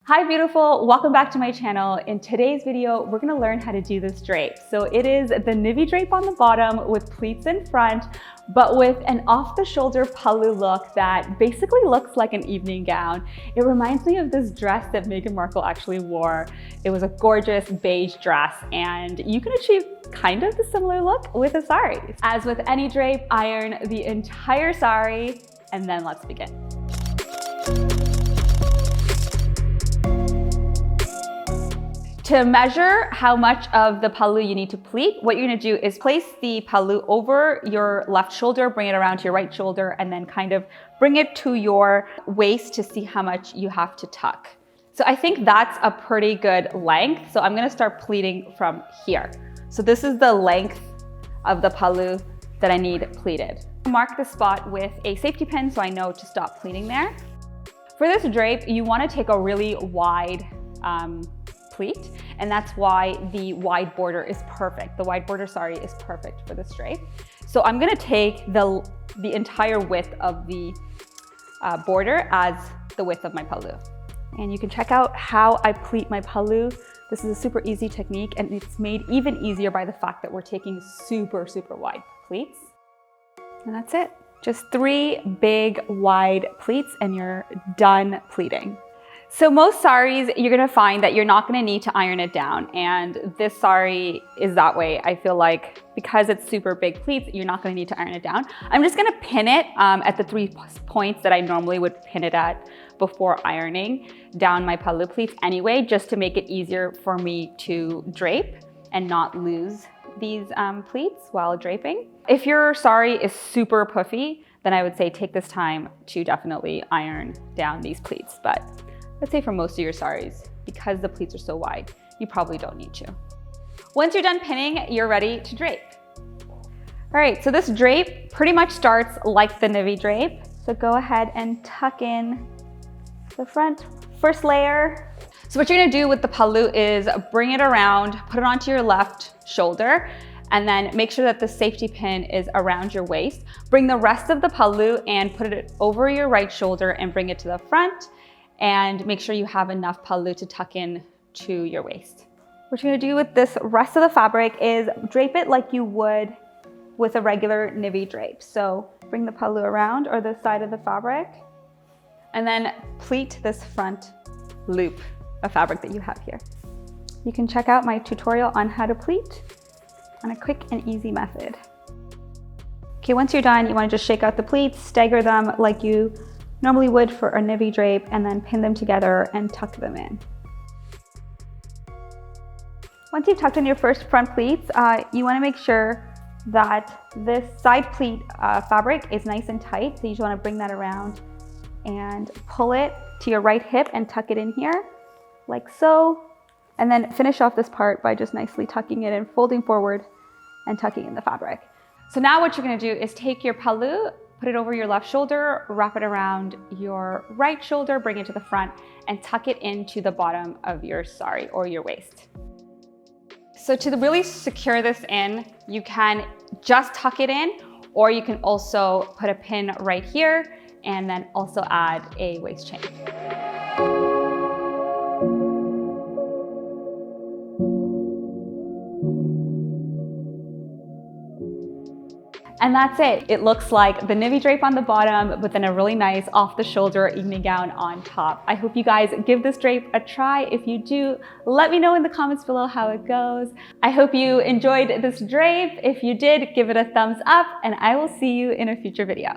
Hi beautiful, welcome back to my channel. In today's video, we're gonna learn how to do this drape. So it is the navy drape on the bottom with pleats in front, but with an off the shoulder pallu look that basically looks like an evening gown. It reminds me of this dress that Meghan Markle actually wore. It was a gorgeous beige dress and you can achieve kind of the similar look with a sari. As with any drape, iron the entire sari and then let's begin. To measure how much of the pallu you need to pleat, what you're gonna do is place the pallu over your left shoulder, bring it around to your right shoulder, and then kind of bring it to your waist to see how much you have to tuck. So I think that's a pretty good length. So I'm gonna start pleating from here. So this is the length of the pallu that I need pleated. Mark the spot with a safety pin so I know to stop pleating there. For this drape, you wanna take a really wide pleat, and that's why the wide border is perfect. The wide border sari is perfect for this drape. So I'm gonna take the entire width of the border as the width of my pallu. And you can check out how I pleat my pallu. This is a super easy technique, and it's made even easier by the fact that we're taking super wide pleats. And that's it. Just 3 big wide pleats and you're done pleating. So most saris, you're gonna find that you're not gonna need to iron it down. And this sari is that way. I feel like because it's super big pleats, you're not gonna need to iron it down. I'm just gonna pin it at the 3 points that I normally would pin it at before ironing down my pallu pleats anyway, just to make it easier for me to drape and not lose these pleats while draping. If your sari is super puffy, then I would say take this time to definitely iron down these pleats. But let's say for most of your saris, because the pleats are so wide, you probably don't need to. Once you're done pinning, you're ready to drape. All right, so this drape pretty much starts like the navy drape. So go ahead and tuck in the front first layer. So what you're gonna do with the pallu is bring it around, put it onto your left shoulder, and then make sure that the safety pin is around your waist. Bring the rest of the pallu and put it over your right shoulder and bring it to the front. And make sure you have enough pallu to tuck in to your waist. What you're gonna do with this rest of the fabric is drape it like you would with a regular navy drape. So bring the pallu around or the side of the fabric and then pleat this front loop of fabric that you have here. You can check out my tutorial on how to pleat on a quick and easy method. Okay, once you're done, you wanna just shake out the pleats, stagger them like you normally would for a navy drape, and then pin them together and tuck them in. Once you've tucked in your first front pleats, you wanna make sure that this side pleat fabric is nice and tight. So you just wanna bring that around and pull it to your right hip and tuck it in here, like so. And then finish off this part by just nicely tucking it in, folding forward and tucking in the fabric. So now what you're gonna do is take your pallu, put it over your left shoulder, wrap it around your right shoulder, bring it to the front, and tuck it into the bottom of your sari or your waist. So to really secure this in, you can just tuck it in, or you can also put a pin right here and then also add a waist chain. And that's it. It looks like the navy drape on the bottom, but then a really nice off the shoulder evening gown on top. I hope you guys give this drape a try. If you do, let me know in the comments below how it goes. I hope you enjoyed this drape. If you did, give it a thumbs up and I will see you in a future video.